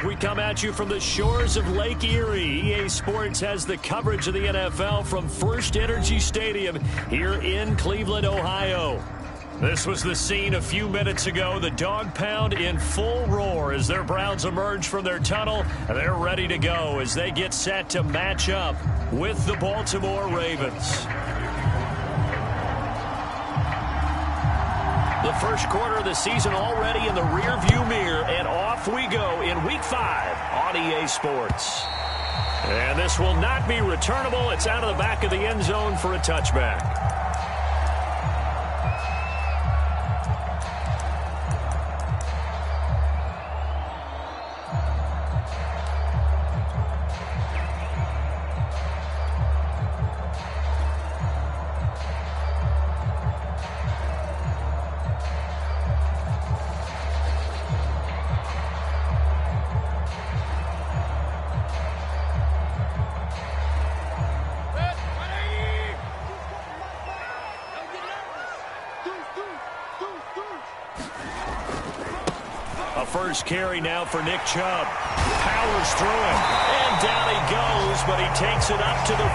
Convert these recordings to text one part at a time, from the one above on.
We come at you from the shores of Lake Erie. EA Sports has the coverage of the NFL from First Energy Stadium here in Cleveland, Ohio. This was the scene a few minutes ago. The dog pound in full roar as their Browns emerge from their tunnel. They're ready to go as they get set to match up with the Baltimore Ravens. The first quarter of the season already in the rearview mirror, and off we go in Week 5 on EA Sports. And this will not be returnable. It's out of the back of the end zone for a touchback. First carry now for Nick Chubb. Powers through it. And down he goes, but he takes it up to the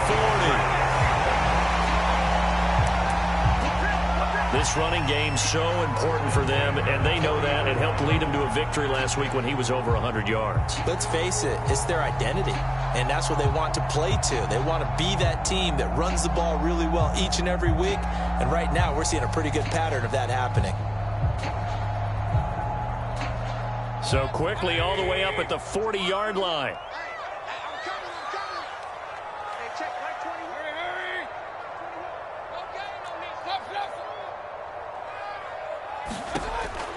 40. This running game's so important for them, and they know that. It helped lead them to a victory last week when he was over 100 yards. Let's face it, it's their identity, and that's what they want to play to. They want to be that team that runs the ball really well each and every week, and right now we're seeing a pretty good pattern of that happening. So quickly all the way up at the 40-yard line.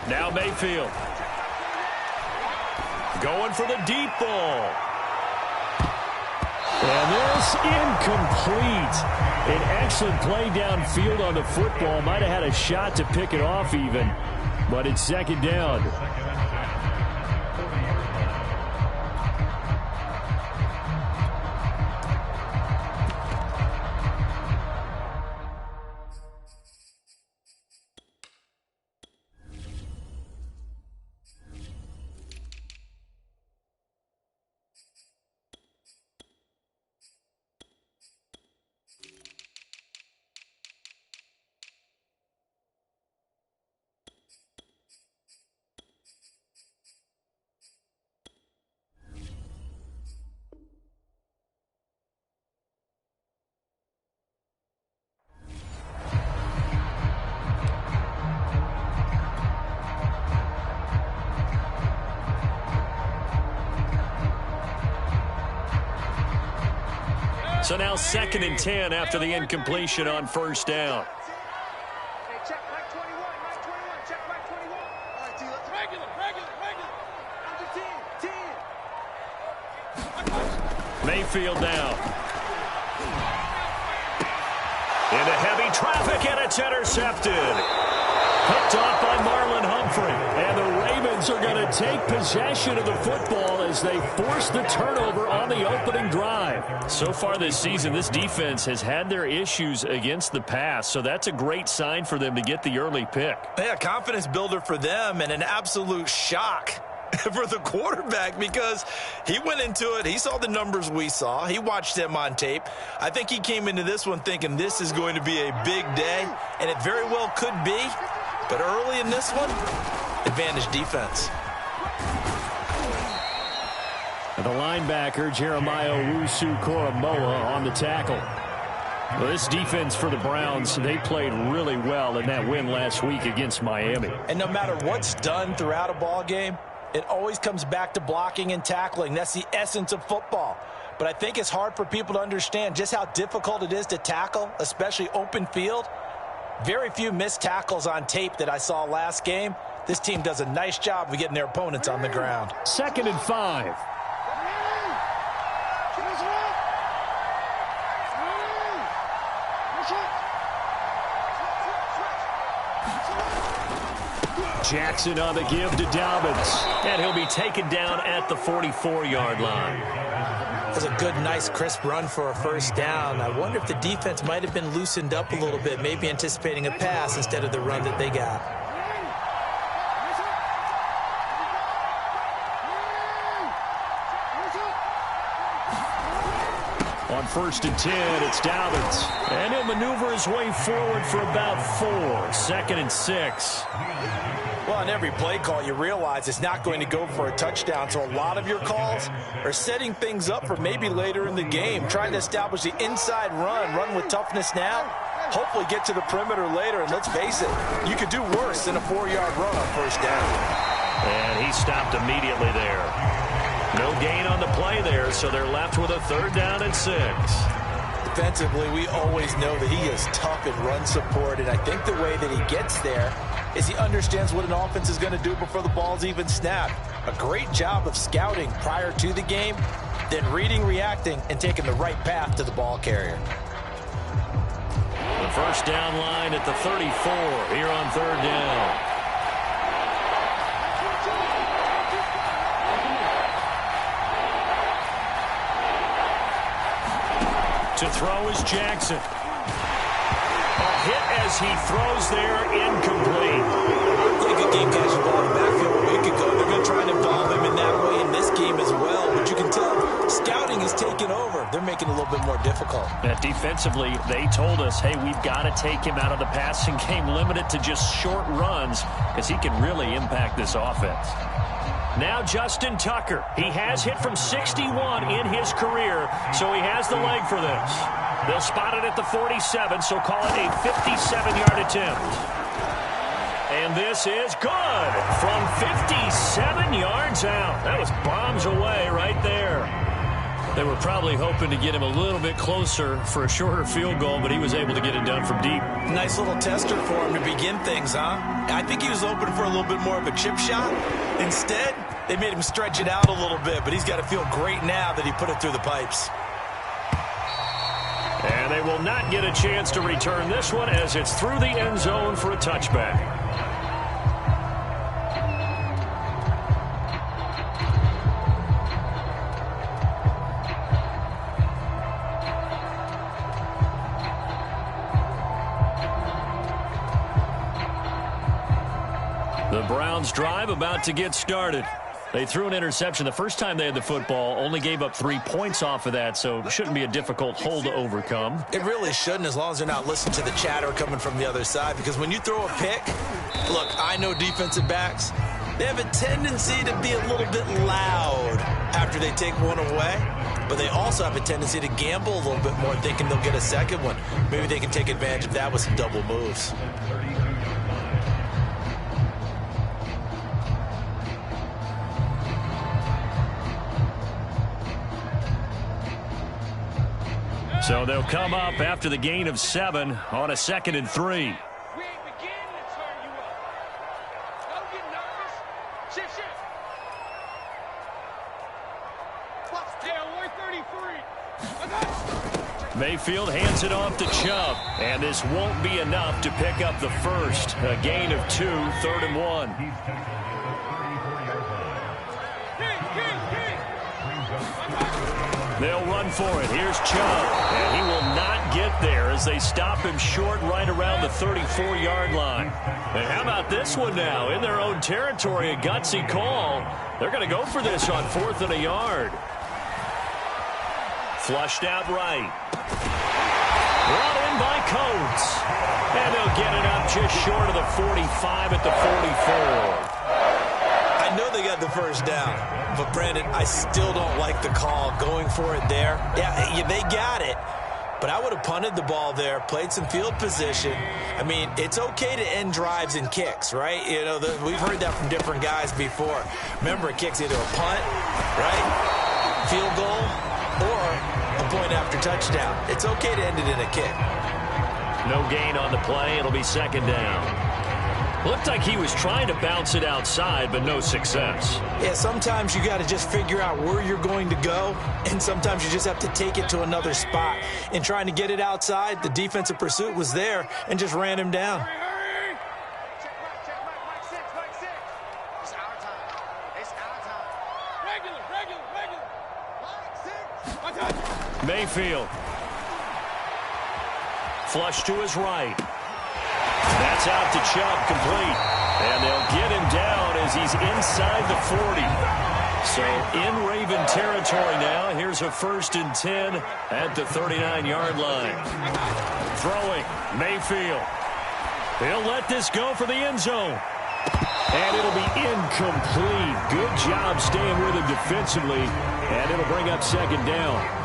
Now Mayfield. Going for the deep ball. And this incomplete. An excellent play downfield on the football. Might have had a shot to pick it off even, but it's second down. So now 2nd and 10 after the incompletion on first down. Mayfield now. Into heavy traffic, and it's intercepted. Picked off by Marlon Humphrey. And the Ravens are going to take possession of the football as they force the turnover on the opening drive. So far this season, this defense has had their issues against the pass, so that's a great sign for them to get the early pick. Yeah, confidence builder for them and an absolute shock for the quarterback because he went into it. He saw the numbers we saw. He watched them on tape. I think he came into this one thinking this is going to be a big day, and it very well could be. But early in this one, advantage defense. The linebacker, Jeremiah Owusu-Koramoah, on the tackle. Well, this defense for the Browns, they played really well in that win last week against Miami. And no matter what's done throughout a ball game, it always comes back to blocking and tackling. That's the essence of football. But I think it's hard for people to understand just how difficult it is to tackle, especially open field. Very few missed tackles on tape that I saw last game. This team does a nice job of getting their opponents on the ground. 2nd and 5. Jackson on the give to Dobbins. And he'll be taken down at the 44-yard line. That was a good, nice, crisp run for a first down. I wonder if the defense might have been loosened up a little bit, maybe anticipating a pass instead of the run that they got. on 1st and 10. It's Dobbins. And he'll maneuver his way forward for about 4. 2nd and 6. Well, on every play call, you realize it's not going to go for a touchdown. So a lot of your calls are setting things up for maybe later in the game, trying to establish the inside run with toughness now, hopefully get to the perimeter later. And let's face it, you could do worse than a 4-yard run on 1st down. And he stopped immediately there. No gain on the play there, so they're left with a 3rd down and 6. Defensively, we always know that he is tough in run support, and I think the way that he gets there is he understands what an offense is going to do before the ball's even snapped. A great job of scouting prior to the game, then reading, reacting, and taking the right path to the ball carrier. The 1st down line at the 34 here on 3rd down. To throw is Jackson. A hit as he throws there, incomplete. Yeah, good game catching the ball in the backfield a week ago. They're going to try and involve him in that way in this game as well. But you can tell scouting is taking over. They're making it a little bit more difficult. Defensively, they told us, hey, we've got to take him out of the passing game, limit it to just short runs, because he can really impact this offense. Now Justin Tucker. He has hit from 61 in his career, so he has the leg for this. They'll spot it at the 47, so call it a 57-yard attempt. And this is good from 57 yards out. That was bombs away right there. They were probably hoping to get him a little bit closer for a shorter field goal, but he was able to get it done from deep. Nice little tester for him to begin things, huh? I think he was hoping for a little bit more of a chip shot. Instead, they made him stretch it out a little bit, but he's got to feel great now that he put it through the pipes. And they will not get a chance to return this one as it's through the end zone for a touchback. The Browns drive about to get started. They threw an interception the first time they had the football, only gave up 3 points off of that, so it shouldn't be a difficult hole to overcome. It really shouldn't, as long as they're not listening to the chatter coming from the other side, because when you throw a pick, look, I know defensive backs, they have a tendency to be a little bit loud after they take one away, but they also have a tendency to gamble a little bit more, thinking they'll get a second one. Maybe they can take advantage of that with some double moves. So they'll come up after the gain of 7 on a 2nd and 3. We ain't beginning to turn you up. Don't get nervous. Shift. Hey, 133. Mayfield hands it off to Chubb, and this won't be enough to pick up the first. A gain of 2, 3rd and 1. They'll run for it. Here's Chubb, and he will not get there as they stop him short right around the 34-yard line. And how about this one now? In their own territory, a gutsy call. They're going to go for this on 4th and a yard. Flushed out right. Brought in by Coates. And they'll get it up just short of the 45 at the 44. I know they got the first down, but Brandon, I still don't like the call going for it there. Yeah, they got it, but I would have punted the ball there, played some field position. I mean, it's okay to end drives and kicks, right? You know, we've heard that from different guys before. Remember, a kick's either a punt, right, field goal, or a point after touchdown. It's okay to end it in a kick. No gain on the play. It'll be 2nd down. Looked like he was trying to bounce it outside, but no success. Yeah, sometimes you got to just figure out where you're going to go, and sometimes you just have to take it to another spot. In trying to get it outside, the defensive pursuit was there and just ran him down. Hurry. Check back, 6. It's our time. It's our time. Regular. Mike 6. Mayfield. Flush to his right. That's out to Chubb, complete. And they'll get him down as he's inside the 40. So in Raven territory now. Here's a 1st and 10 at the 39-yard line. Throwing, Mayfield. He'll let this go for the end zone. And it'll be incomplete. Good job staying with him defensively. And it'll bring up 2nd down.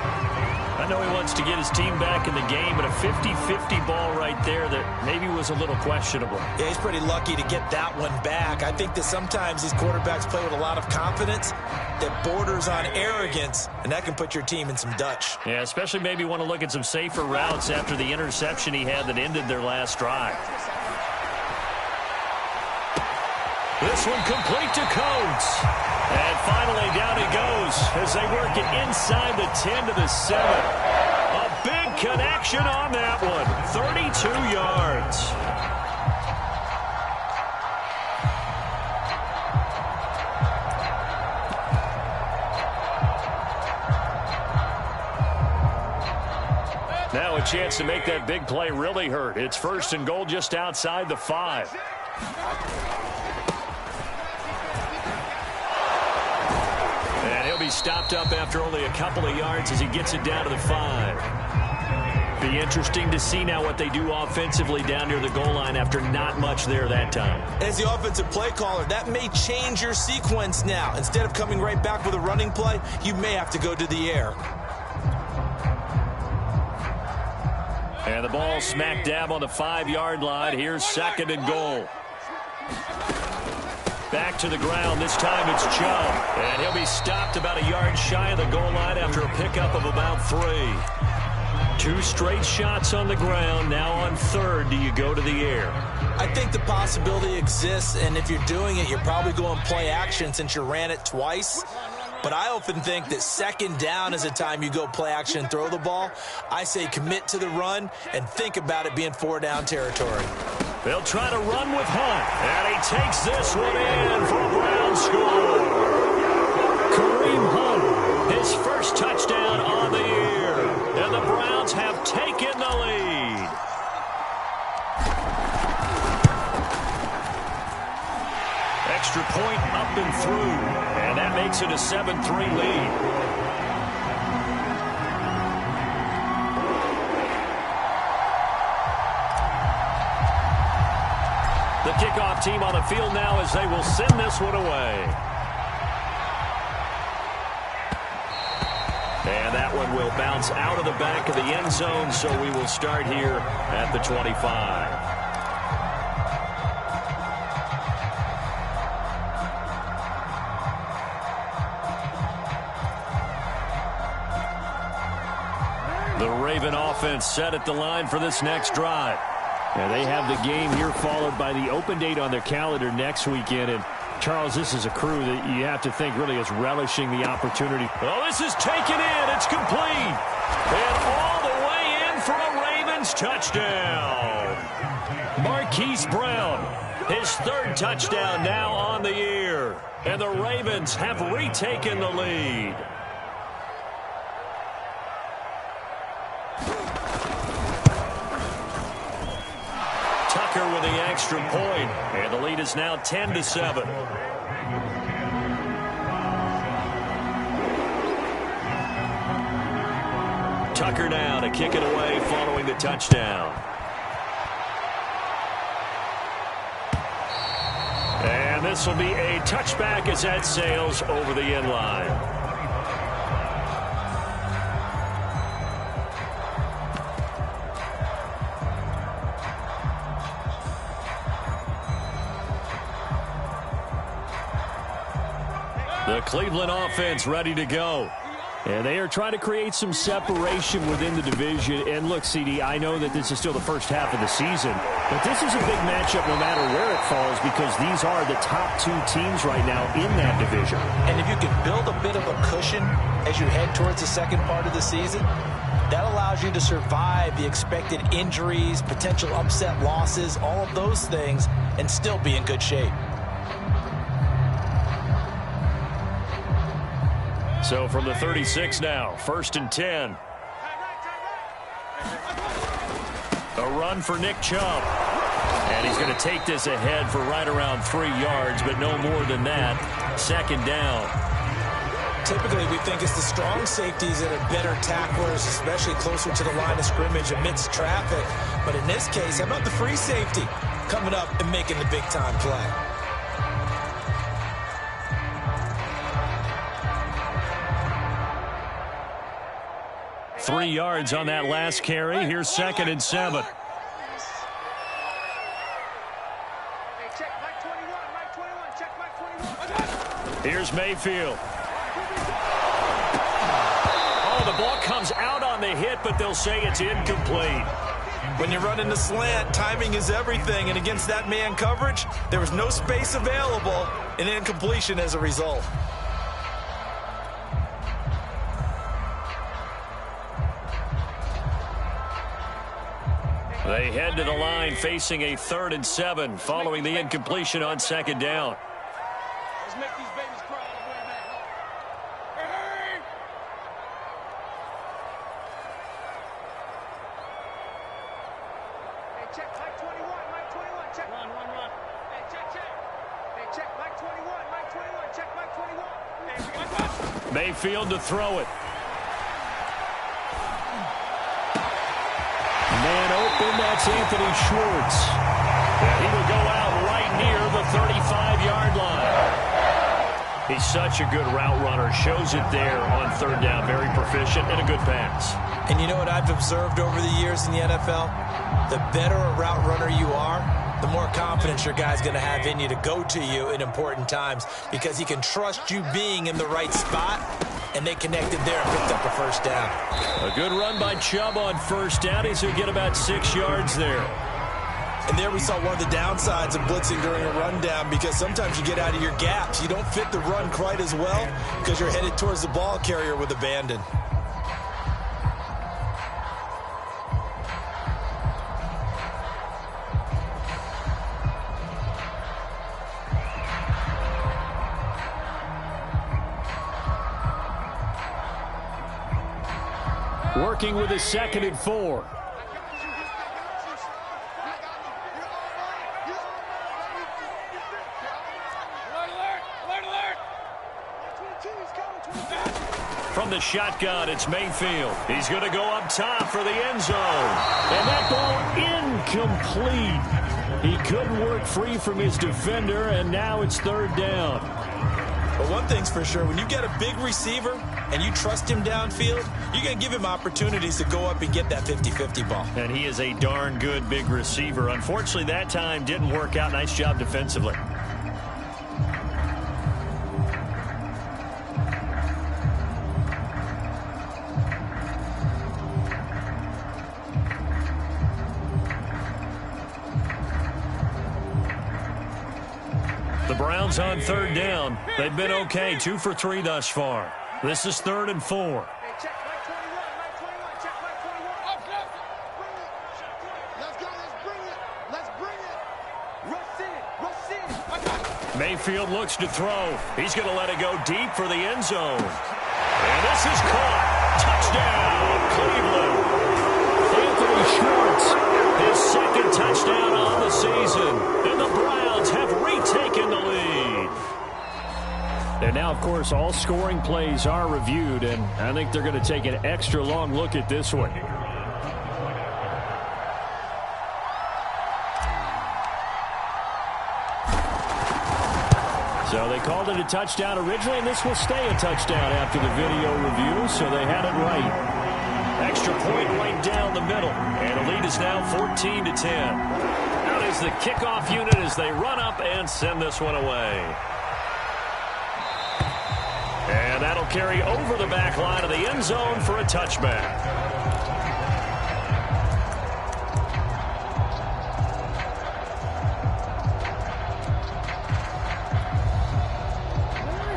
I know he wants to get his team back in the game, but a 50-50 ball right there that maybe was a little questionable. Yeah, he's pretty lucky to get that one back. I think that sometimes these quarterbacks play with a lot of confidence that borders on arrogance, and that can put your team in some Dutch. Yeah, especially maybe want to look at some safer routes after the interception he had that ended their last drive. This one complete to Coates. And finally down he goes as they work it inside the 10 to the 7. A big connection on that one. 32 yards. Now a chance to make that big play really hurt. It's 1st and goal just outside the 5. Be stopped up after only a couple of yards as he gets it down to the 5. Be interesting to see now what they do offensively down near the goal line after not much there that time. As the offensive play caller, that may change your sequence now. Instead of coming right back with a running play, you may have to go to the air. And the ball smack dab on the 5-yard line. Here's 2nd and goal. Back to the ground. This time it's Chubb. And he'll be stopped about a yard shy of the goal line after a pickup of about 3. 2 straight shots on the ground. Now on 3rd, do you go to the air? I think the possibility exists, and if you're doing it, you're probably going play action since you ran it twice. But I often think that 2nd down is the time you go play action and throw the ball. I say commit to the run and think about it being 4-down territory. They'll try to run with Hunt. And he takes this one in for a Brown score. Kareem Hunt, his first touchdown on the year. And the Browns have taken the lead. Extra point up and through. And that makes it a 7-3 lead. The kickoff team on the field now as they will send this one away. And that one will bounce out of the back of the end zone, so we will start here at the 25. The Raven offense set at the line for this next drive. And they have the game here followed by the open date on their calendar next weekend. And, Charles, this is a crew that you have to think really is relishing the opportunity. Oh, this is taken in. It's complete. And all the way in for a Ravens touchdown. Marquise Brown, his 3rd touchdown now on the year. And the Ravens have retaken the lead. With the extra point, and the lead is now 10-7. Tucker now to kick it away following the touchdown. And this will be a touchback as that sails over the end line. The Cleveland offense ready to go. And they are trying to create some separation within the division. And look, CD, I know that this is still the first half of the season, but this is a big matchup no matter where it falls because these are the top 2 teams right now in that division. And if you can build a bit of a cushion as you head towards the second part of the season, that allows you to survive the expected injuries, potential upset losses, all of those things, and still be in good shape. So from the 36 now, 1st and 10. A run for Nick Chubb. And he's going to take this ahead for right around 3 yards, but no more than that. 2nd down. Typically, we think it's the strong safeties that are better tacklers, especially closer to the line of scrimmage amidst traffic. But in this case, how about the free safety coming up and making the big-time play? Three yards on that last carry. Here's 2nd and 7. Here's Mayfield. Oh, the ball comes out on the hit, but they'll say it's incomplete. When you're running the slant, timing is everything, and against that man coverage, there was no space available, and incompletion as a result. They head to the line facing a 3rd and 7 following the incompletion on 2nd down. Let's make these babies cry all the way back. Hey! Hey, check, Mike 21, Mike 21, check. Run. Hey, check. Hey, check, Mike 21, Mike 21, check, Mike 21. Hey, we got Mayfield to throw it. Man open, that's Anthony Schwartz. And he will go out right near the 35-yard line. He's such a good route runner. Shows it there on 3rd down. Very proficient and a good pass. And you know what I've observed over the years in the NFL? The better a route runner you are, the more confidence your guy's going to have in you to go to you in important times because he can trust you being in the right spot, and they connected there and picked up a 1st down. A good run by Chubb on 1st down. He's going to get about 6 yards there. And there we saw one of the downsides of blitzing during a rundown because sometimes you get out of your gaps. You don't fit the run quite as well because you're headed towards the ball carrier with abandon. Working with a 2nd and 4. From the shotgun, it's Mayfield. He's going to go up top for the end zone. And that ball incomplete. He couldn't work free from his defender, and now it's 3rd down. But one thing's for sure, when you get a big receiver and you trust him downfield, you're going to give him opportunities to go up and get that 50-50 ball. And he is a darn good big receiver. Unfortunately, that time didn't work out. Nice job defensively. The Browns on 3rd down. They've been okay, 2 for 3 thus far. This is 3rd and 4. Hey, check, Mike 21, Mike 21, check, Mike 21. Up, bring it. Let's go, let's bring it. Rush in. Mayfield looks to throw. He's going to let it go deep for the end zone. And this is caught. Touchdown, Cleveland. Anthony Schwartz, his 2nd touchdown on the season. And the Browns have retaken the lead. And now, of course, all scoring plays are reviewed, and I think they're going to take an extra long look at this one. So they called it a touchdown originally, and this will stay a touchdown after the video review, so they had it right. Extra point right down the middle, and the lead is now 14-10. Out is the kickoff unit as they run up and send this one away. And that'll carry over the back line of the end zone for a touchback.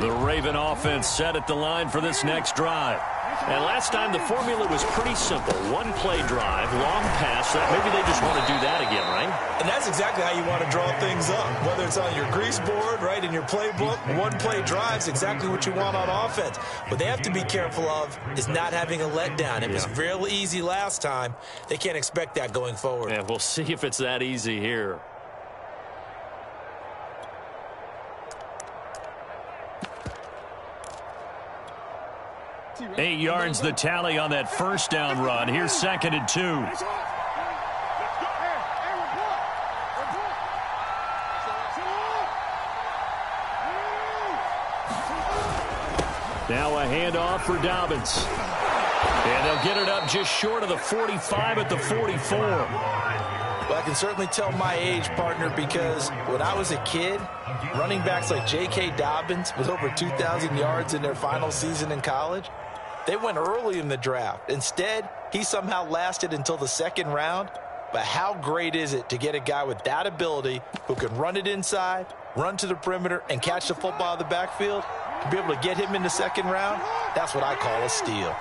The Raven offense set at the line for this next drive. And last time the formula was pretty simple. One play drive, long pass. Maybe they just want to do that again, right? And that's exactly how you want to draw things up. Whether it's on your grease board, right, in your playbook, one play drive's exactly what you want on offense. What they have to be careful of is not having a letdown. It was real easy last time. They can't expect that going forward. Yeah, we'll see if it's that easy here. 8 yards the tally on that first down run. Here's 2nd and 2. Now a handoff for Dobbins. And they'll get it up just short of the 45 at the 44. Well, I can certainly tell my age, partner, because when I was a kid, running backs like J.K. Dobbins with over 2,000 yards in their final season in college, they went early in the draft. Instead, he somehow lasted until the 2nd round. But how great is it to get a guy with that ability who can run it inside, run to the perimeter, and catch the football out of the backfield? To be able to get him in the 2nd round, that's what I call a steal.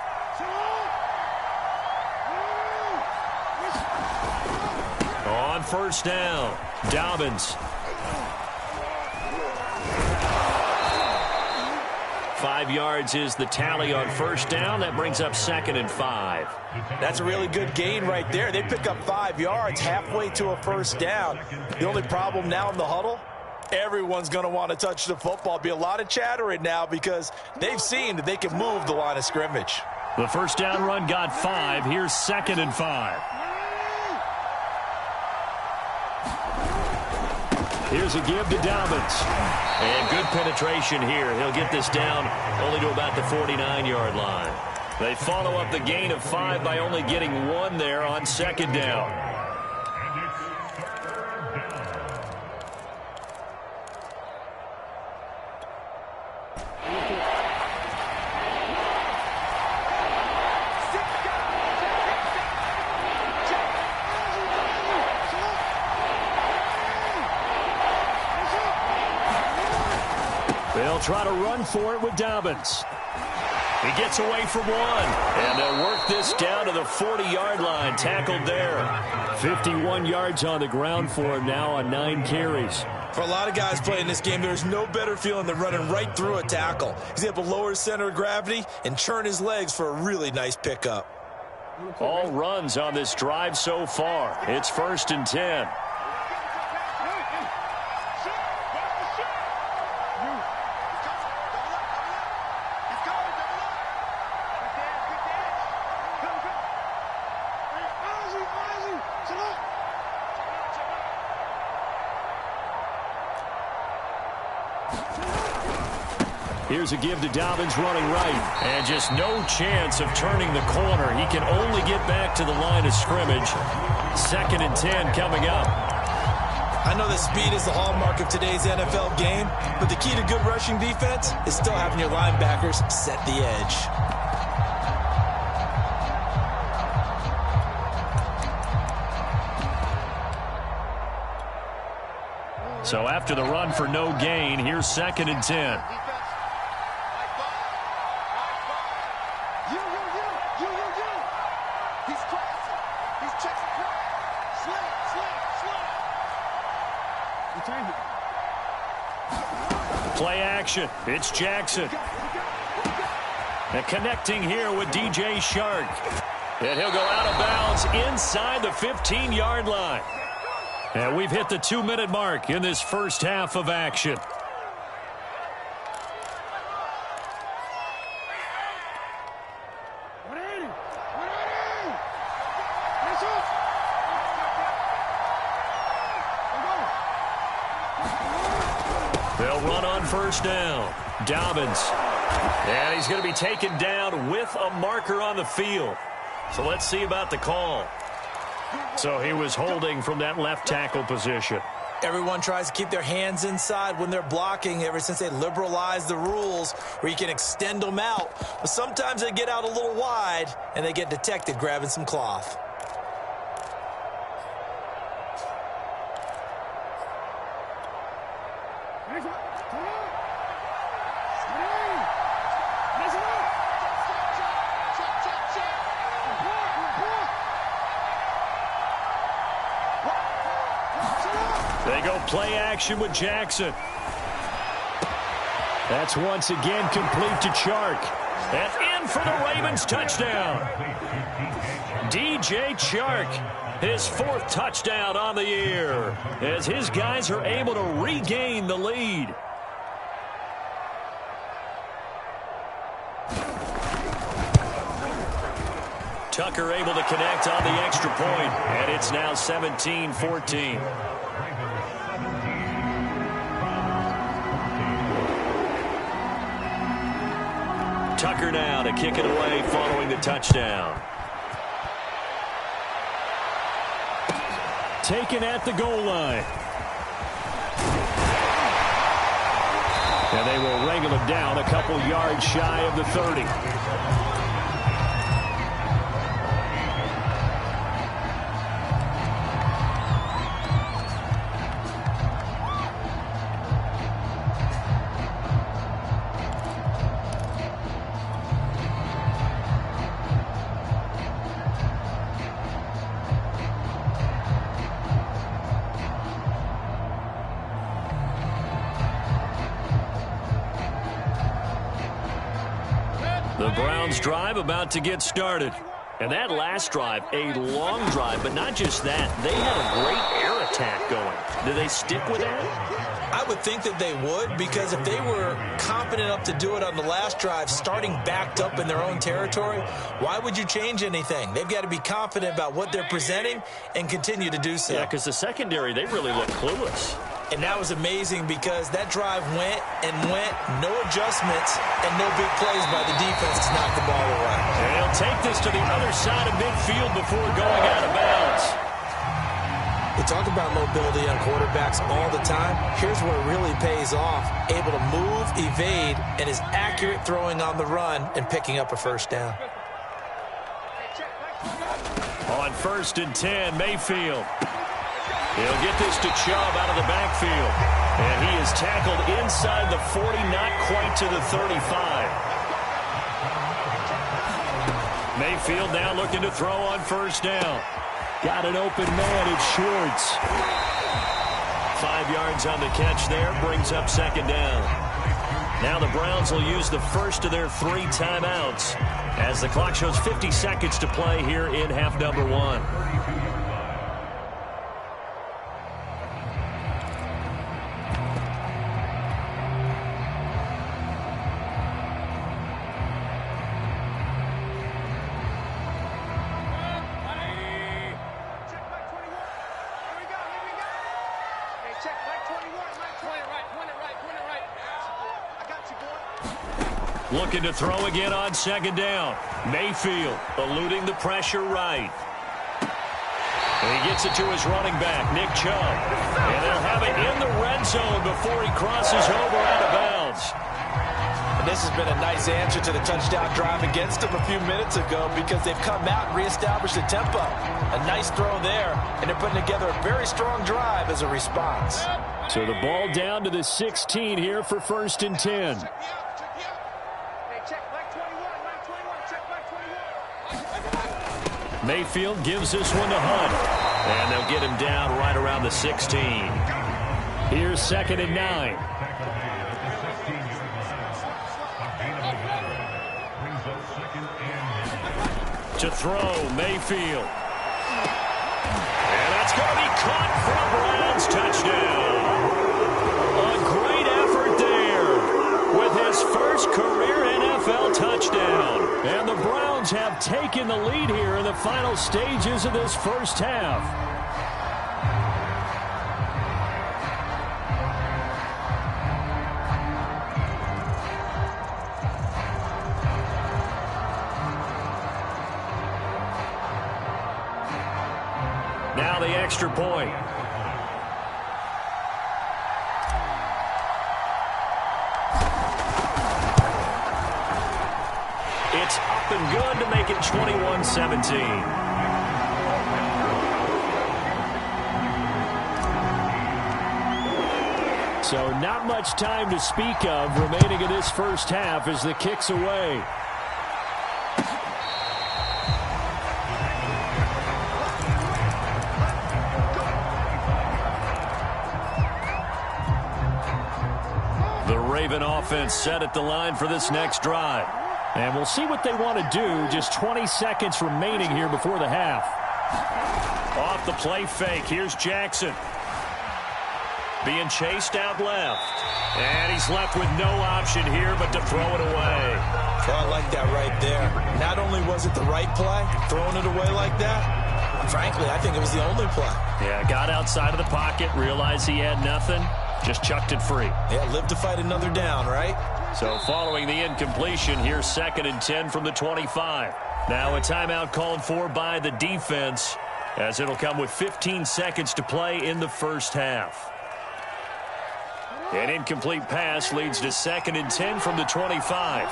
On first down, Dobbins. 5 yards is the tally on first down. That brings up 2nd and 5. That's a really good gain right there. They pick up 5 yards halfway to a first down. The only problem now in the huddle, everyone's going to want to touch the football. Be a lot of chattering now because they've seen that they can move the line of scrimmage. The first down run got 5. Here's 2nd and 5. Here's a give to Dobbins. And good penetration here. He'll get this down only to about the 49-yard line. They follow up the gain of 5 by only getting 1 there on 2nd down. They'll try to run for it with Dobbins. He gets away from 1. And they'll work this down to the 40-yard line. Tackled there. 51 yards on the ground for him now on 9 carries. For a lot of guys playing this game, there's no better feeling than running right through a tackle. He's able to lower his center of gravity and churn his legs for a really nice pickup. All runs on this drive so far. It's 1st and 10. Here's a give to Dobbins running right. And just no chance of turning the corner. He can only get back to the line of scrimmage. 2nd and 10 coming up. I know that speed is the hallmark of today's NFL game, but the key to good rushing defense is still having your linebackers set the edge. So after the run for no gain, here's 2nd and 10. Play action. It's Jackson. And connecting here with DJ Shark. And he'll go out of bounds inside the 15-yard line. And we've hit the 2-minute mark in this first half of action. They'll run on first down. Dobbins. And he's going to be taken down with a marker on the field. So let's see about the call. So he was holding from that left tackle position. Everyone tries to keep their hands inside when they're blocking ever since they liberalized the rules where you can extend them out. But sometimes they get out a little wide and they get detected grabbing some cloth. They go play action with Jackson. That's once again complete to Chark. And in for the Ravens touchdown. DJ Chark, his 4th touchdown on the year, as his guys are able to regain the lead. Tucker able to connect on the extra point, and it's now 17-14. Tucker now to kick it away following the touchdown. Taken at the goal line. And they will wrangle him down a couple yards shy of the 30. The Browns drive about to get started. And that last drive, a long drive, but not just that. They had a great air attack going. Do they stick with that? I would think that they would, because if they were confident enough to do it on the last drive, starting backed up in their own territory, why would you change anything? They've got to be confident about what they're presenting and continue to do so. Yeah, because the secondary, they really look clueless. And that was amazing because that drive went and went, no adjustments, and no big plays by the defense to knock the ball away. And he'll take this to the other side of midfield before going out of bounds. We talk about mobility on quarterbacks all the time. Here's where it really pays off. Able to move, evade, and is accurate throwing on the run and picking up a first down. On 1st and 10, Mayfield. He'll get this to Chubb out of the backfield. And he is tackled inside the 40, not quite to the 35. Mayfield now looking to throw on 1st down. Got an open man, it's Schwartz. 5 yards on the catch there, brings up 2nd down. Now the Browns will use the first of their 3 timeouts as the clock shows 50 seconds to play here in half number 1. Looking to throw again on 2nd down. Mayfield eluding the pressure right. And he gets it to his running back, Nick Chubb. And they'll have it in the red zone before he crosses over out of bounds. And this has been a nice answer to the touchdown drive against them a few minutes ago because they've come out and reestablished the tempo. A nice throw there, and they're putting together a very strong drive as a response. So the ball down to the 16 here for 1st and 10. Mayfield gives this one to Hunt. And they'll get him down right around the 16. Here's 2nd and 9. To throw, Mayfield. And that's going to be caught for a Browns touchdown. A great effort there with his first career NFL touchdown. And the Browns have taken the lead here in the final stages of this first half. Now the extra point. It's up and good to make it 21-17. So not much time to speak of remaining in this first half as the kick's away. The Raven offense set at the line for this next drive. And we'll see what they want to do. Just 20 seconds remaining here before the half. Off the play fake. Here's Jackson. being chased out left. And he's left with no option here but to throw it away. Oh, I like that right there. Not only was it the right play, throwing it away like that, frankly, I think it was the only play. Yeah, got outside of the pocket, realized he had nothing, just chucked it free. Yeah, live to fight another down, right? So following the incompletion, here's 2nd and 10 from the 25. Now a timeout called for by the defense, as it'll come with 15 seconds to play in the first half. An incomplete pass leads to 2nd and 10 from the 25.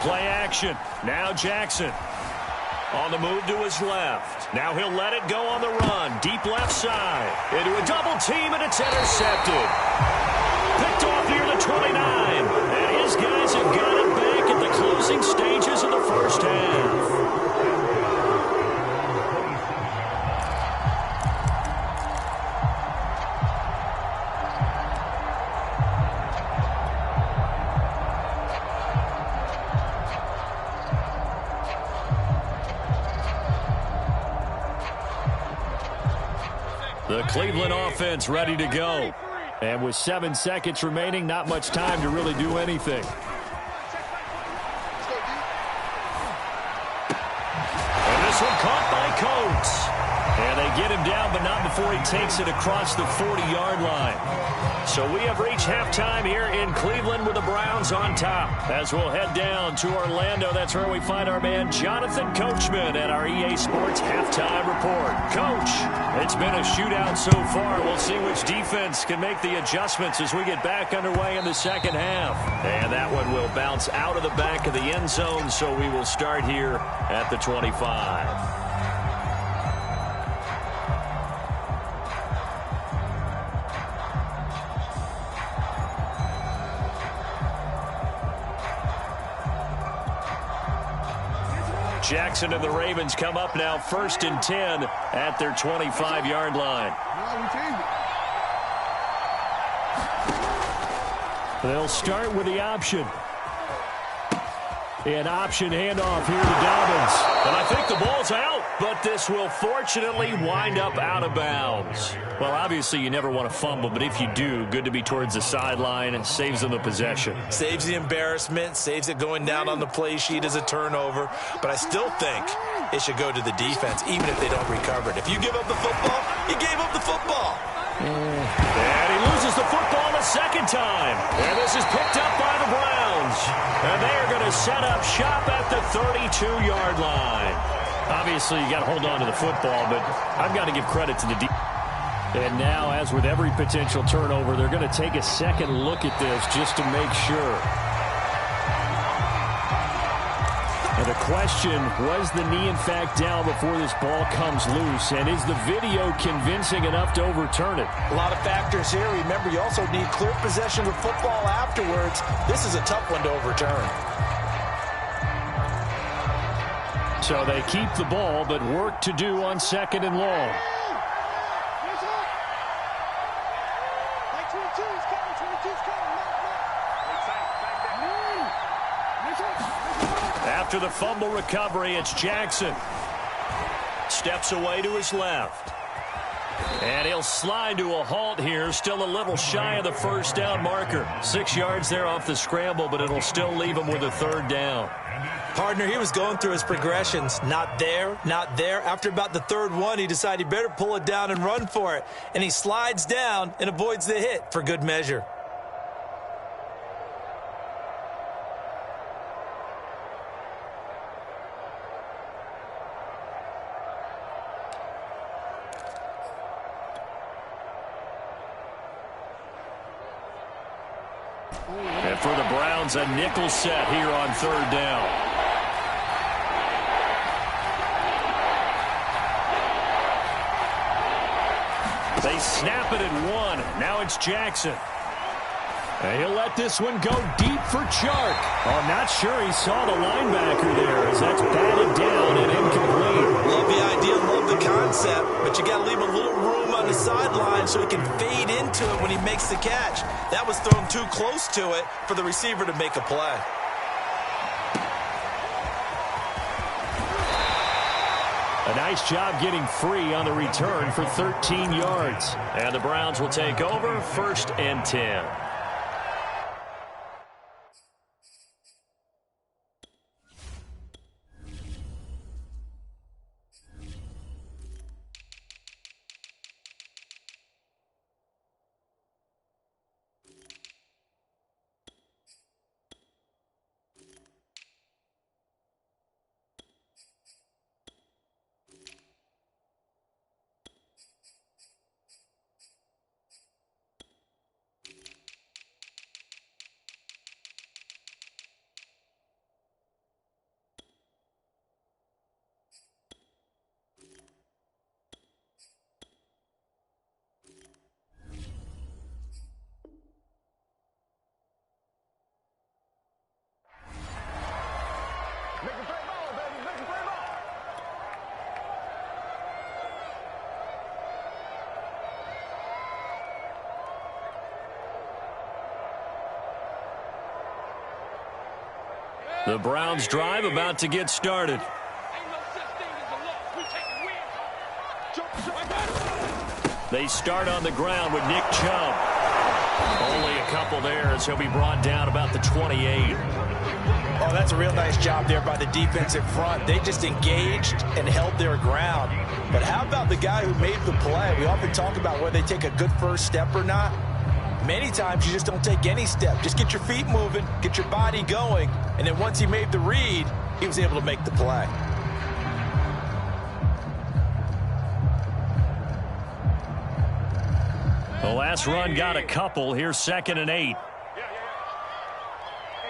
Play action. Now Jackson. On the move to his left. Now he'll let it go on the run. Deep left side. Into a double team, and it's intercepted. Picked off near the 29. And his guys have got it back at the closing stages of the first half. The Cleveland offense ready to go. And with 7 seconds remaining, not much time to really do anything. And this one caught by Coates. And they get him down, but not before he takes it across the 40-yard line. So we have reached halftime here in Cleveland with the Browns on top. As we'll head down to Orlando, that's where we find our man Jonathan Coachman at our EA Sports Halftime Report. Coach, it's been a shootout so far. We'll see which defense can make the adjustments as we get back underway in the second half. And that one will bounce out of the back of the end zone, so we will start here at the 25. Jackson and the Ravens come up now 1st and 10 at their 25-yard line. They'll start with the option. An option handoff here to Dobbins. And I think the ball's out, but this will fortunately wind up out of bounds. Well, obviously you never want to fumble, but if you do, good to be towards the sideline and saves them the possession. Saves the embarrassment, saves it going down on the play sheet as a turnover. But I still think it should go to the defense, even if they don't recover it. If you give up the football, you gave up the football. And he loses the football the second time. And this is picked up by the Browns. And they are going to set up shop at the 32-yard line. Obviously, you got to hold on to the football, but I've got to give credit to the defense. And now, as with every potential turnover, they're going to take a second look at this just to make sure. And the question, was the knee in fact down before this ball comes loose? And is the video convincing enough to overturn it? A lot of factors here. Remember, you also need clear possession of the football afterwards. This is a tough one to overturn. So they keep the ball, but work to do on 2nd and long. After the fumble recovery, it's Jackson. Steps away to his left. And he'll slide to a halt here, still a little shy of the first down marker. 6 yards there off the scramble, but it'll still leave him with a 3rd down. Partner, he was going through his progressions. Not there, not there. After about the 3rd one, he decided he better pull it down and run for it. And he slides down and avoids the hit for good measure. And for the Browns, a nickel set here on 3rd down. They snap it at 1. Now it's Jackson. And he'll let this one go deep for Chark. Oh, I'm not sure he saw the linebacker there as that's batted down and incomplete. Love the idea, love the concept, but you got to leave a little room on the sideline so he can fade into it when he makes the catch. That was thrown too close to it for the receiver to make a play. A nice job getting free on the return for 13 yards. And the Browns will take over 1st and 10. The Browns drive about to get started. They start on the ground with Nick Chubb. Only a couple there as he'll be brought down about the 28. Oh, that's a real nice job there by the defensive front. They just engaged and held their ground. But how about the guy who made the play? We often talk about whether they take a good first step or not. Many times you just don't take any step. Just get your feet moving, get your body going, and then once he made the read, he was able to make the play. The last run got a couple. Here's 2nd and 8. Hey,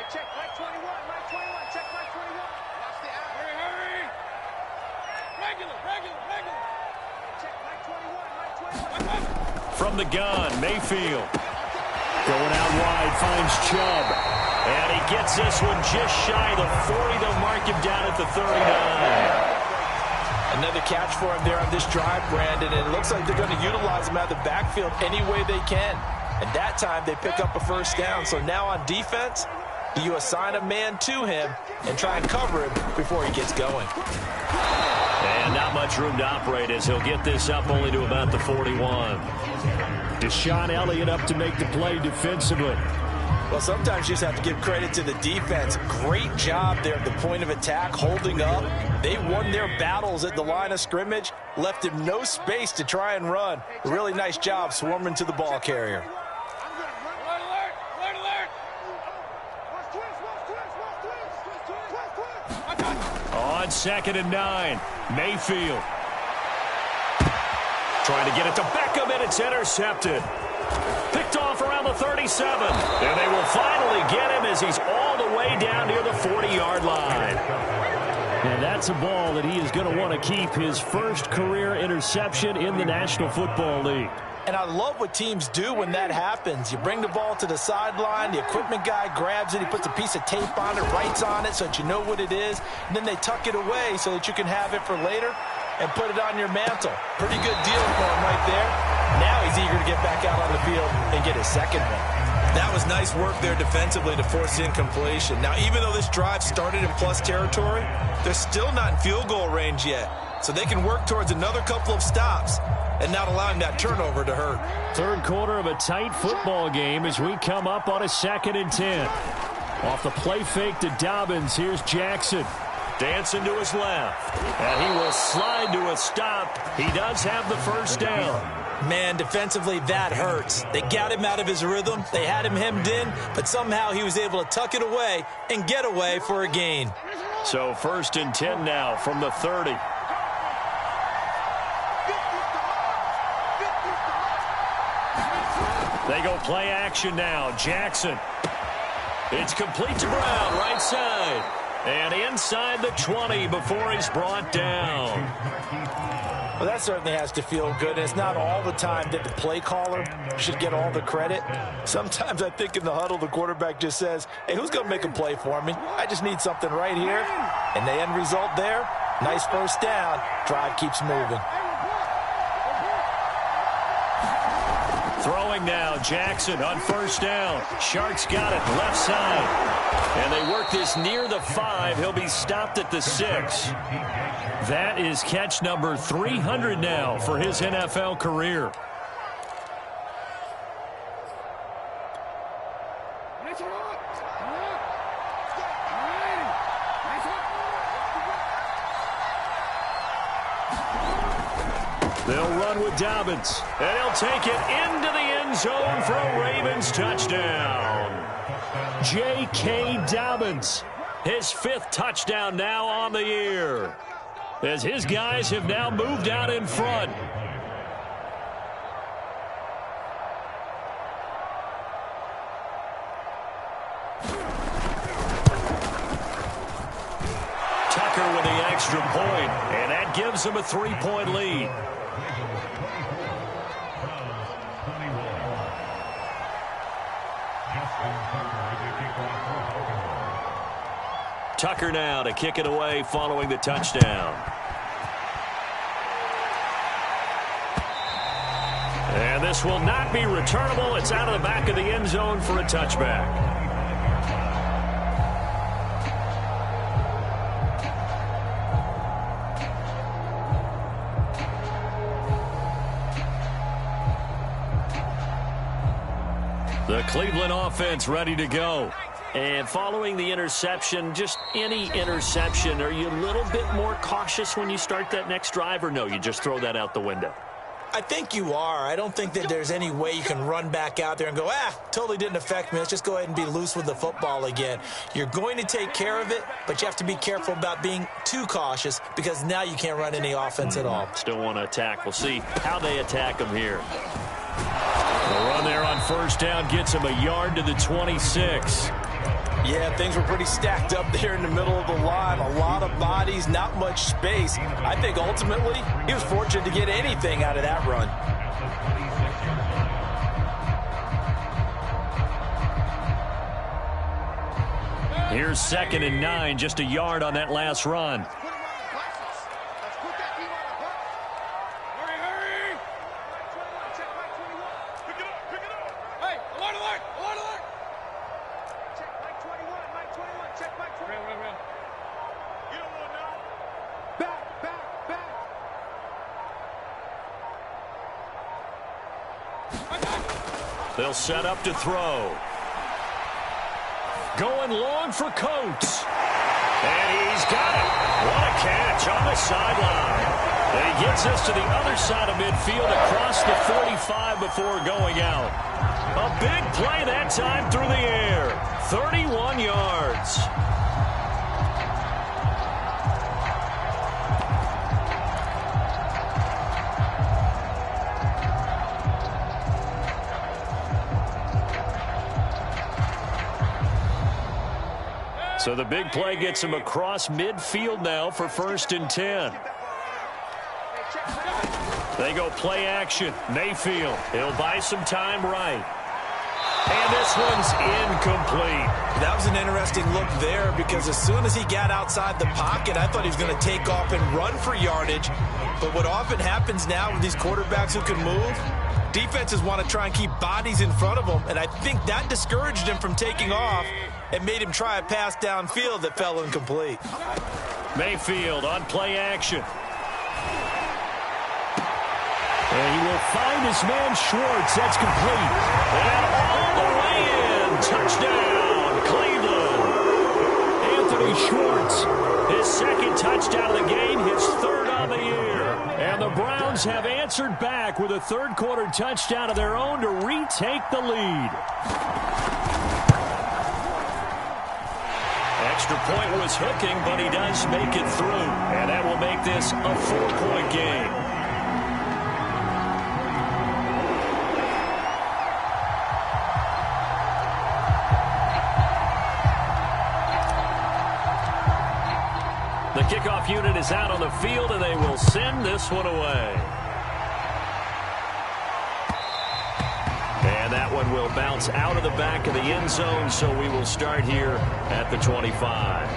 check right 21, right 21, check right 21. Watch the out. Hurry. Regular. Check right 21, right 21. From the gun, Mayfield. Going out wide, finds Chubb. And he gets this one just shy of the 40. They'll mark him down at the 39. Another catch for him there on this drive, Brandon, and it looks like they're going to utilize him out of the backfield any way they can. And that time they pick up a first down. So now on defense, do you assign a man to him and try and cover him before he gets going? And not much room to operate as he'll get this up only to about the 41. Deshaun Elliott up to make the play defensively. Well, sometimes you just have to give credit to the defense. Great job there at the point of attack, holding up. They won their battles at the line of scrimmage, left him no space to try and run. A really nice job swarming to the ball carrier. On 2nd and 9, Mayfield. Trying to get it to Beckham, and it's intercepted. Picked off around the 37. And they will finally get him as he's all the way down near the 40-yard line. And that's a ball that he is going to want to keep, his first career interception in the National Football League. And I love what teams do when that happens. You bring the ball to the sideline, the equipment guy grabs it, he puts a piece of tape on it, writes on it so that you know what it is, and then they tuck it away so that you can have it for later and put it on your mantle. Pretty good deal for him right there. Now he's eager to get back out on the field and get his second one. That was nice work there defensively to force incompletion. Now, even though this drive started in plus territory, they're still not in field goal range yet. So they can work towards another couple of stops and not allowing that turnover to hurt. Third quarter of a tight football game as we come up on a 2nd and 10. Off the play fake to Dobbins, here's Jackson. Dancing to his left. And he will slide to a stop. He does have the first down. Man, defensively, that hurts. They got him out of his rhythm. They had him hemmed in, but somehow he was able to tuck it away and get away for a gain. So 1st and 10 now from the 30. They go play action now. Jackson. It's complete to Brown, right side. And inside the 20 before he's brought down. Well, that certainly has to feel good. It's not all the time that the play caller should get all the credit. Sometimes I think in the huddle, the quarterback just says, hey, who's going to make a play for me? I just need something right here. And the end result there, nice first down. Drive keeps moving. Throwing now, Jackson on first down. Sharks got it, left side. And they work this near the 5. He'll be stopped at the 6. That is catch number 300 now for his NFL career. They'll run with Dobbins, and he'll take it into the end zone for a Ravens touchdown. J.K. Dobbins, his 5th touchdown now on the year, as his guys have now moved out in front. Tucker with the extra point, and that gives him a 3-point lead. Tucker now to kick it away following the touchdown. And this will not be returnable. It's out of the back of the end zone for a touchback. The Cleveland offense ready to go. And following the interception, just any interception, are you a little bit more cautious when you start that next drive, or no, you just throw that out the window? I think you are. I don't think that there's any way you can run back out there and go, totally didn't affect me. Let's just go ahead and be loose with the football again. You're going to take care of it, but you have to be careful about being too cautious because now you can't run any offense at all. Still want to attack. We'll see how they attack them here. The run there on first down gets him a yard to the 26. Yeah, things were pretty stacked up there in the middle of the line. A lot of bodies, not much space. I think ultimately he was fortunate to get anything out of that run. Here's 2nd and 9, just a yard on that last run. They'll set up to throw. Going long for Coates. And he's got it. What a catch on the sideline. And he gets us to the other side of midfield across the 45 before going out. A big play that time through the air. 31 yards. So the big play gets him across midfield now for 1st and 10. They go play action. Mayfield. He'll buy some time right. And this one's incomplete. That was an interesting look there because as soon as he got outside the pocket, I thought he was going to take off and run for yardage. But what often happens now with these quarterbacks who can move, defenses want to try and keep bodies in front of them. And I think that discouraged him from taking off and made him try a pass downfield that fell incomplete. Mayfield on play action. And he will find his man Schwartz. That's complete. And all the way in. Touchdown, Cleveland. Anthony Schwartz, his 2nd touchdown of the game, his 3rd on the year. And the Browns have answered back with a 3rd quarter touchdown of their own to retake the lead. Extra point was hooking, but he does make it through. And that will make this a 4-point game. The kickoff unit is out on the field, and they will send this one away. And that one will bounce out of the back of the end zone, so we will start here at the 25.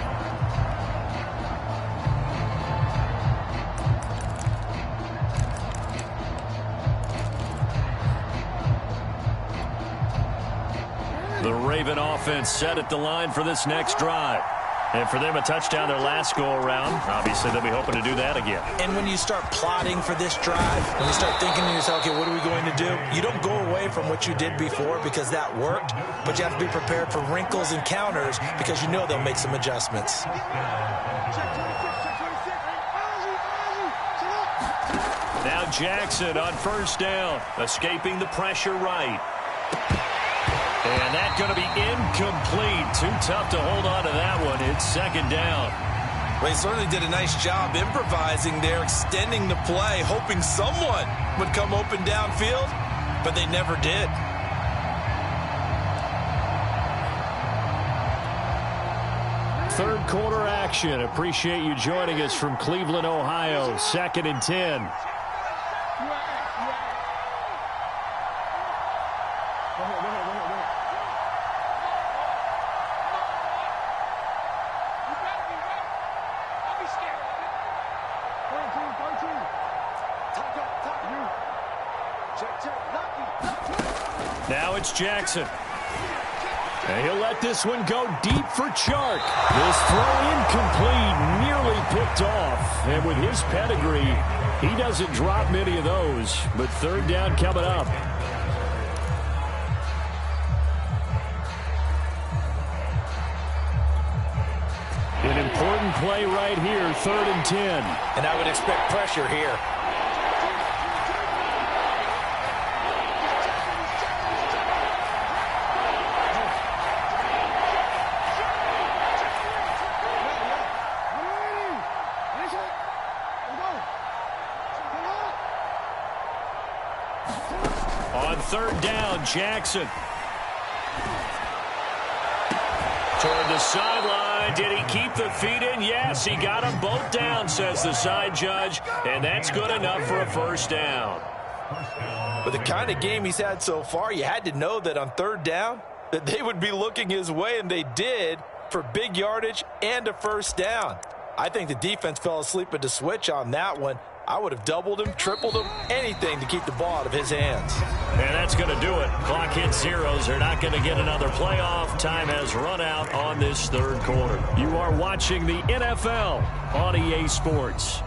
The Raven offense set at the line for this next drive. And for them, a touchdown their last go-around. Obviously, they'll be hoping to do that again. And when you start plotting for this drive, when you start thinking to yourself, okay, what are we going to do? You don't go away from what you did before because that worked, but you have to be prepared for wrinkles and counters because you know they'll make some adjustments. Now Jackson on first down, escaping the pressure right. And that's going to be incomplete. Too tough to hold on to that one. It's second down. Well, he certainly did a nice job improvising there, extending the play, hoping someone would come open downfield, but they never did. Third quarter action. Appreciate you joining us from Cleveland, Ohio. 2nd and 10. Now it's Jackson. And he'll let this one go deep for Chark. This throw incomplete, nearly picked off. And with his pedigree, he doesn't drop many of those. But third down coming up. An important play right here, 3rd and 10. And I would expect pressure here. On third down, Jackson. Toward the sideline. Did he keep the feet in? Yes, he got them both down, says the side judge. And that's good enough for a first down. With the kind of game he's had so far, you had to know that on third down, that they would be looking his way, and they did, for big yardage and a first down. I think the defense fell asleep at the switch on that one. I would have doubled him, tripled him, anything to keep the ball out of his hands. And that's going to do it. Clock hits zeros. They're not going to get another playoff. Time has run out on this third quarter. You are watching the NFL on EA Sports.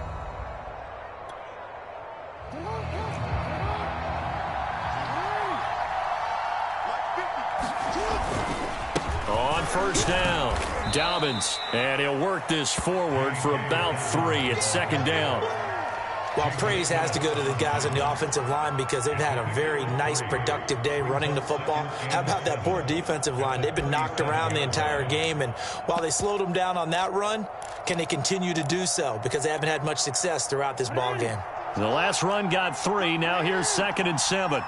On first down, Dobbins. And he'll work this forward for about 3. It's second down. Well, praise has to go to the guys on the offensive line because they've had a very nice, productive day running the football. How about that poor defensive line? They've been knocked around the entire game, and while they slowed them down on that run, can they continue to do so? Because they haven't had much success throughout this ball game. The last run got 3. Now here's 2nd and 7.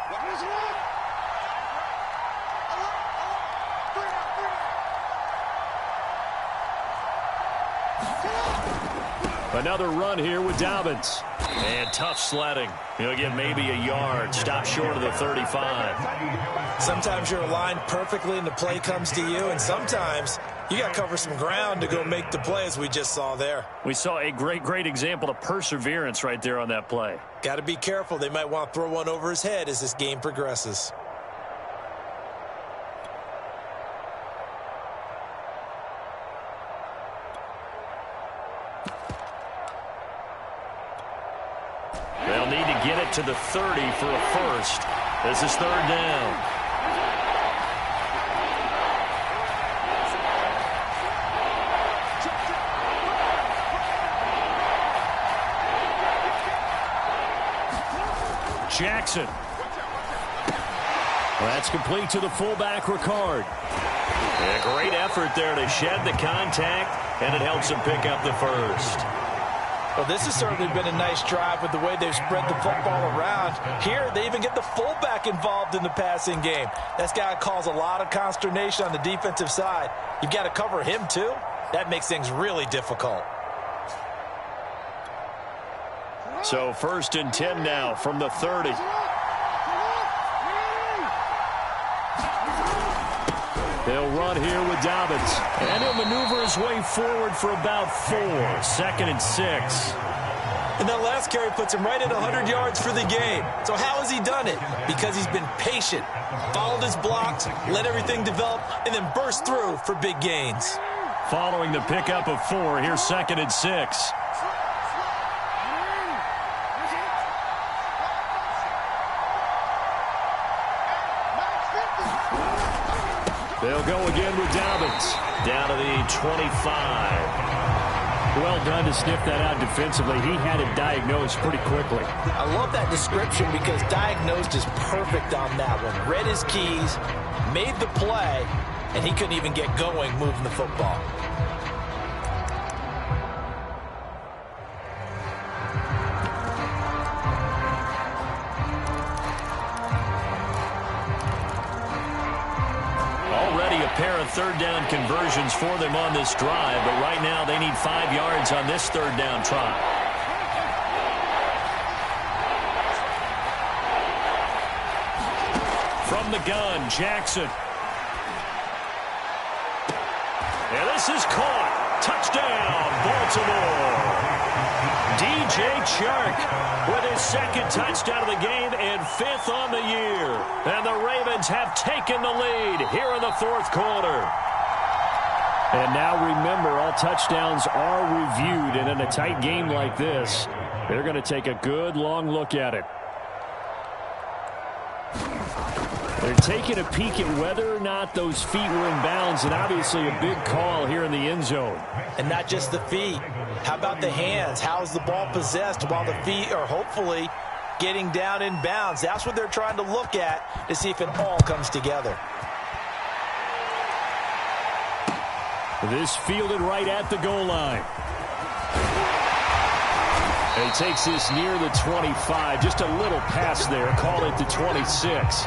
Another run here with Dobbins. And tough sledding. He'll get maybe a yard. Stop short of the 35. Sometimes you're aligned perfectly and the play comes to you, and sometimes you got to cover some ground to go make the play, as we just saw there. We saw a great example of perseverance right there on that play. Got to be careful. They might want to throw one over his head as this game progresses. They'll need to get it to the 30 for a first. This is third down. Jackson. Well, that's complete to the fullback, Ricard. A great effort there to shed the contact, and it helps him pick up the first. Well, this has certainly been a nice drive with the way they've spread the football around. Here, they even get the fullback involved in the passing game. That's got to cause a lot of consternation on the defensive side. You've got to cover him, too. That makes things really difficult. So 1st and 10 now from the 30. They'll run here with Dobbins. And he'll maneuver his way forward for about 4. 2nd and 6. And that last carry puts him right at 100 yards for the game. So how has he done it? Because he's been patient, followed his blocks, let everything develop, and then burst through for big gains. Following the pickup of 4, here's 2nd and 6. They'll go again with Dobbins. Down to the 25. Well done to sniff that out defensively. He had it diagnosed pretty quickly. I love that description because diagnosed is perfect on that one. Read his keys, made the play, and he couldn't even get going moving the football. Pair of third down conversions for them on this drive, but right now they need 5 yards on this third down try. From the gun, Jackson. And this is caught. Touchdown, Baltimore. DJ Chark with his 2nd touchdown of the game and 5th on the year. And the Ravens have taken the lead here in the 4th quarter. And now remember, all touchdowns are reviewed. And in a tight game like this, they're going to take a good long look at it. They're taking a peek at whether or not those feet were in bounds, and obviously a big call here in the end zone. And not just the feet. How about the hands? How is the ball possessed while the feet are hopefully getting down in bounds? That's what they're trying to look at to see if it all comes together. This fielded right at the goal line. And he takes this near the 25. Just a little pass there. Call it the 26.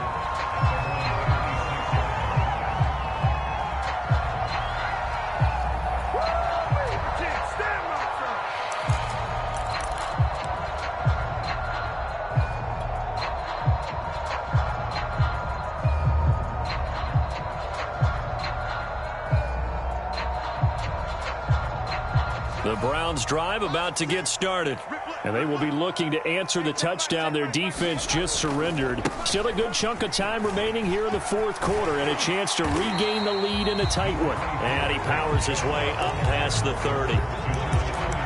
The Browns drive about to get started. And they will be looking to answer the touchdown their defense just surrendered. Still a good chunk of time remaining here in the 4th quarter and a chance to regain the lead in a tight one. And he powers his way up past the 30.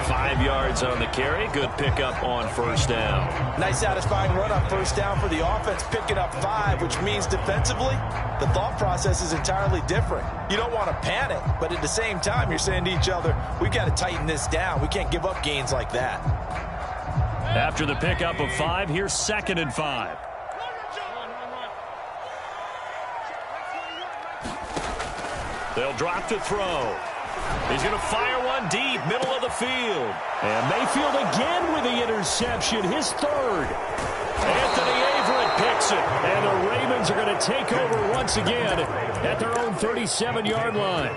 5 yards on the carry. Good pickup on 1st down. Nice satisfying run on 1st down for the offense, picking up 5, which means defensively, the thought process is entirely different. You don't want to panic, but at the same time, you're saying to each other, we've got to tighten this down. We can't give up gains like that. After the pickup of 5, here's 2nd and 5. They'll drop to throw. He's going to fire one deep, middle of the field. And Mayfield again with the interception, his 3rd. Anthony Averett picks it, and the Ravens are going to take over once again at their own 37-yard line.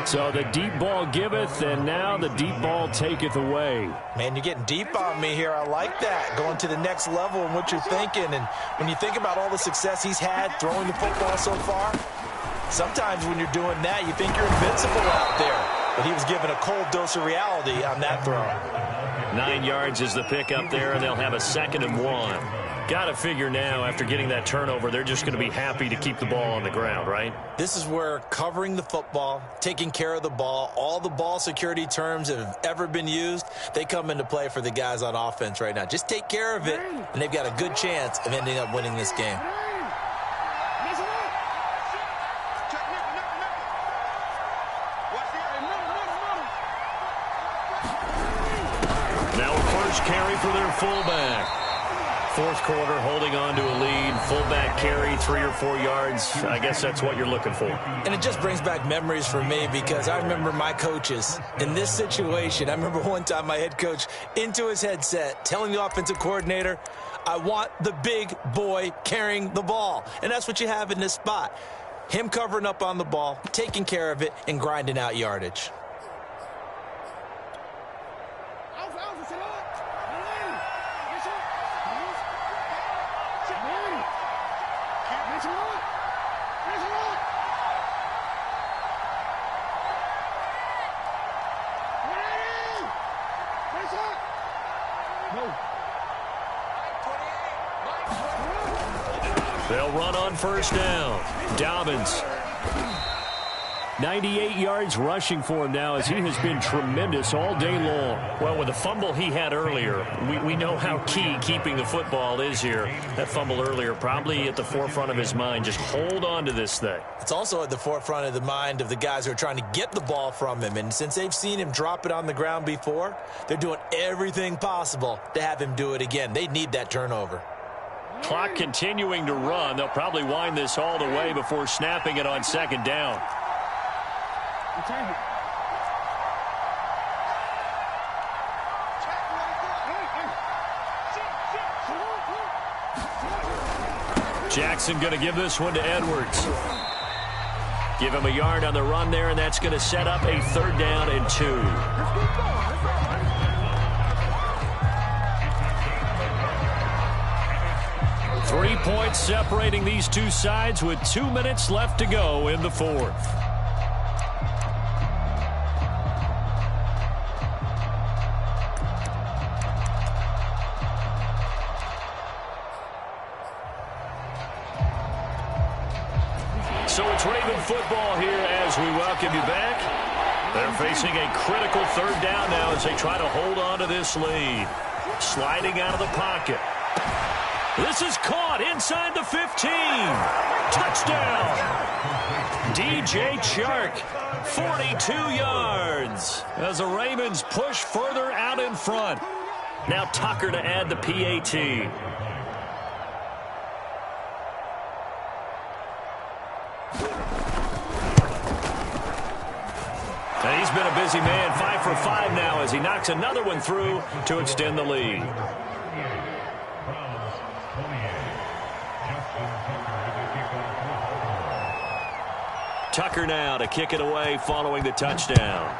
So the deep ball giveth, and now the deep ball taketh away. Man, you're getting deep on me here. I like that, going to the next level in what you're thinking. And when you think about all the success he's had throwing the football so far, sometimes when you're doing that, you think you're invincible out there. But he was given a cold dose of reality on that throw. 9 yards is the pickup there, and they'll have a 2nd and 1. Got to figure now, after getting that turnover, they're just going to be happy to keep the ball on the ground, right? This is where covering the football, taking care of the ball, all the ball security terms that have ever been used, they come into play for the guys on offense right now. Just take care of it, and they've got a good chance of ending up winning this game. Now a first carry for their fullback. 4th quarter, holding on to a lead. Fullback carry, 3 or 4 yards. I guess that's what you're looking for. And it just brings back memories for me because I remember my coaches in this situation. I remember one time my head coach into his headset telling the offensive coordinator, I want the big boy carrying the ball. And that's what you have in this spot. Him covering up on the ball, taking care of it, and grinding out yardage. They'll run on first down. Dobbins. 98 yards rushing for him now, as he has been tremendous all day long. Well, with the fumble he had earlier, we know how key keeping the football is here. That fumble earlier probably at the forefront of his mind. Just hold on to this thing. It's also at the forefront of the mind of the guys who are trying to get the ball from him. And since they've seen him drop it on the ground before, they're doing everything possible to have him do it again. They need that turnover. Clock continuing to run. They'll probably wind this all the way before snapping it on second down. Jackson going to give this one to Edwards. Give him a yard on the run there, and that's going to set up a 3rd down and 2. Three points separating these two sides with 2 minutes left to go in the 4th. So it's Raven football here as we welcome you back. They're facing a critical 3rd down now as they try to hold on to this lead. Sliding out of the pocket. This is caught inside the 15. Touchdown. DJ Chark, 42 yards. As the Ravens push further out in front. Now Tucker to add the PAT. And he's been a busy man, 5 for 5 now as he knocks another one through to extend the lead. Tucker now to kick it away following the touchdown.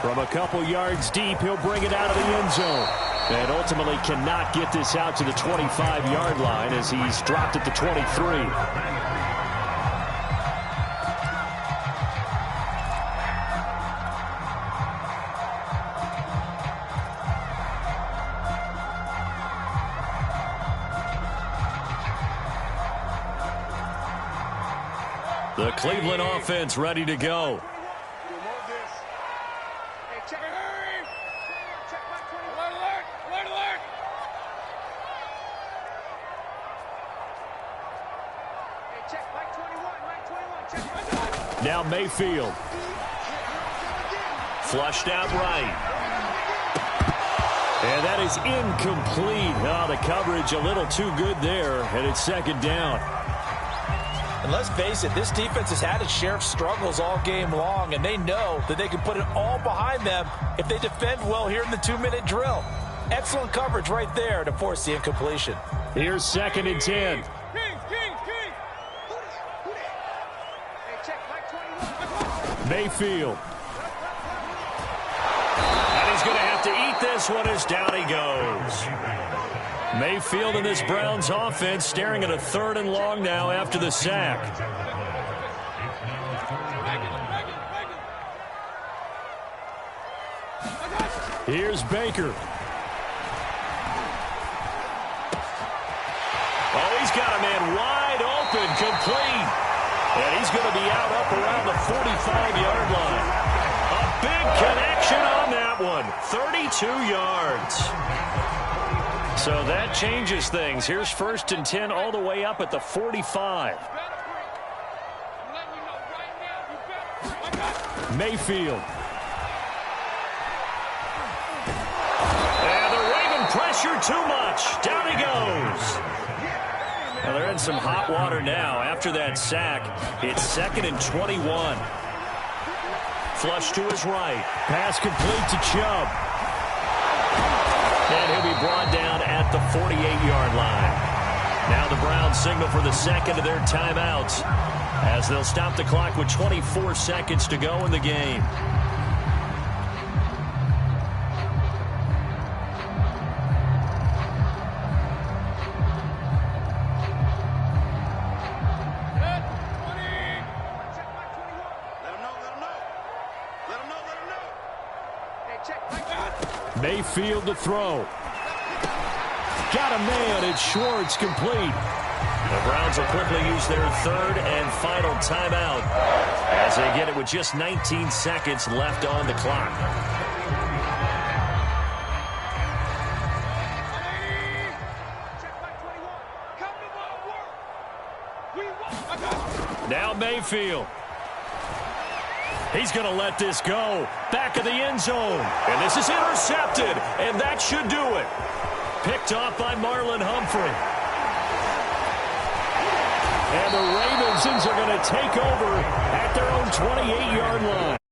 From a couple yards deep, he'll bring it out of the end zone. And ultimately cannot get this out to the 25-yard line as he's dropped at the 23. The Cleveland offense ready to go. Now Mayfield. Flushed out right. And that is incomplete. Oh, the coverage a little too good there, and it's 2nd down. And let's face it, this defense has had its share of struggles all game long, and they know that they can put it all behind them if they defend well here in the 2-minute drill. Excellent coverage right there to force the incompletion. Here's 2nd and 10. Mayfield. And he's going to have to eat this one as down he goes. Mayfield and this Browns offense staring at a 3rd and long now after the sack. Here's Baker. Oh, he's got a man wide open, complete. And he's going to be out up around the 45-yard line. A big connection on that one. 32 yards. So that changes things. Here's 1st and 10 all the way up at the 45. Mayfield. And the Raven pressure too much. Down he goes. Now they're in some hot water now. After that sack, it's 2nd and 21. Flush to his right. Pass complete to Chubb. And he'll be brought down at the 48-yard line. Now the Browns signal for the 2nd of their timeouts as they'll stop the clock with 24 seconds to go in the game. Mayfield to throw. Got a man. It's Schwartz, complete. The Browns will quickly use their third and final timeout as they get it with just 19 seconds left on the clock. Now Mayfield. He's going to let this go. Back of the end zone. And this is intercepted. And that should do it. Picked off by Marlon Humphrey. And the Ravens are going to take over at their own 28-yard line.